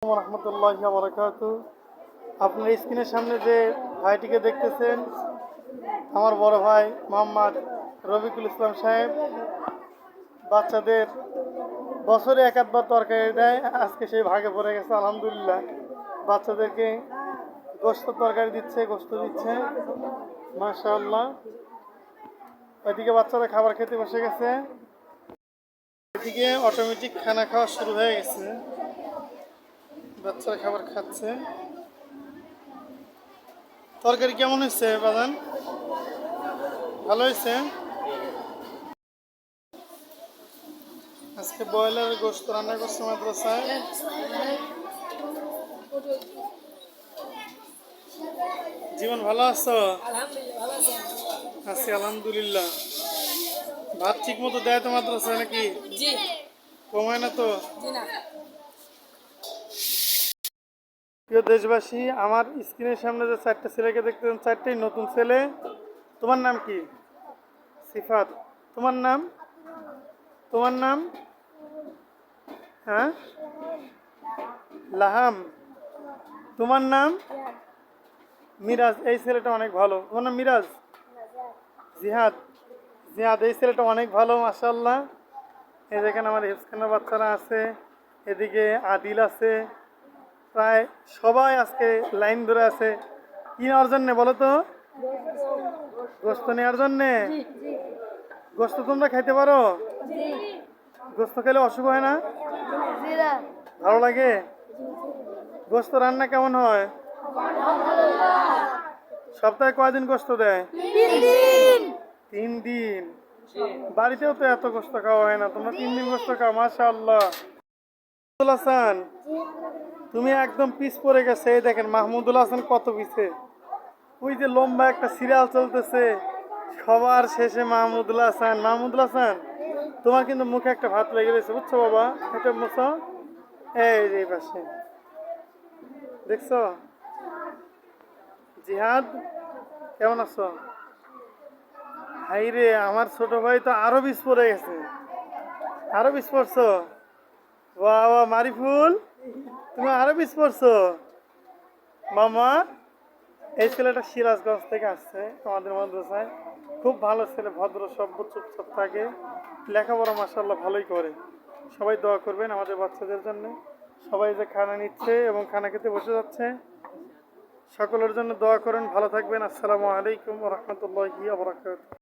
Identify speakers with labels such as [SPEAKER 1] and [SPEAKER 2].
[SPEAKER 1] ওয়া রাহমাতুল্লাহি ওয়া বারাকাতুহু। আপনার স্ক্রিনের সামনে যে ভাইটিকে দেখতেছেন, আমার বড় ভাই মোহাম্মদ রফিকুল ইসলাম সাহেব। বাচ্চাদের বছরে এক আধবার তরকারি দেয়, আজকে সেই ভাগে পড়ে গেছে আলহামদুলিল্লাহ। বাচ্চাদেরকে গোশত তরকারি দিচ্ছে, গোশত দিচ্ছে, মাশাআল্লাহ। ওইদিকে বাচ্চারা খাবার খেতে বসে গেছে, এদিকে অটোমেটিক খানা খাওয়া শুরু হয়ে গেছে, বাচ্চারা খাবার খাচ্ছে। তরকারি কেমন হয়েছে বাজান? ভালো হয়েছে। আজকে ব্রয়লার গোশত রান্না করছে মাদ্রাসায়। জীবন ভালো আছো? আছি আলহামদুলিল্লাহ। ভাত ঠিক মতো দেয় তো মাদ্রাসায় নাকি? কমায় না তো? প্রিয় দেশবাসী, আমার স্ক্রিনের সামনে যে চারটা ছেলেকে দেখতেছেন, চারটেই নতুন ছেলে। তোমার নাম কি? সিফাত। তোমার নাম? তোমার নাম? হ্যাঁ, লাহাম। তোমার নাম? মিরাজ। এই ছেলেটা অনেক ভালো। তোমার নাম মিরাজ? জিহাদ। জিহাদ, এই ছেলেটা অনেক ভালো মাশাআল্লাহ। এই দেখেন আমার হিফজখানার বাচ্চারা আছে, এদিকে আদিল আছে, প্রায় সবাই আজকে লাইন ধরে আছে। কি নেওয়ার জন্যে বলো তো? গোস্ত নেওয়ার জন্যে। গোস্ত তোমরা খাইতে পারো? গোস্ত খেলে অসুখ হয় না? ভালো লাগে? গোস্ত রান্না কেমন হয়? সপ্তাহে কয়দিন গোস্ত দেয়? 3 দিন। বাড়িতেও তো এত গোস্ত খাওয়া হয় না, তোমরা 3 দিন গোস্ত খাও, মাশাআল্লাহ। মাহমুদুল হাসান, তুমি একদম পিছ পড়ে গেছে। এই দেখেন মাহমুদুল হাসান কত পিছে। ওই যে লম্বা একটা সিরিয়াল চলতেছে, সবার শেষে মাহমুদুল হাসান। মাহমুদুল হাসান, তোমার কিন্তু মুখে একটা ভাত লেগে গেছে, বুঝছো বাবা? এটা মুছো। এই যে পাশে দেখছো। জিহাদ, কেমন আছো? হাইরে, আমার ছোট ভাই তো আরো পিছ পড়ে গেছে। আরো পিছ পড়ছো? বাবা মারিফুল, তুমি আরো পিছ পড়ছো মামা। এই ছেলেটা সিরাজগঞ্জ থেকে আসছে আমাদের মাদ্রাসায়। খুব ভালো ছেলে, ভদ্র, সভ্য, চুপচাপ থাকে, লেখাপড়া মাশাআল্লাহ ভালোই করে। সবাই দোয়া করবেন আমাদের বাচ্চাদের জন্য। সবাই যে খানা নিচ্ছে এবং খানা খেতে বসে যাচ্ছে, সকলের জন্য দোয়া করেন। ভালো থাকবেন। আসসালামু আলাইকুম ওয়া রাহমাতুল্লাহি ওয়া বারাকাতুহু।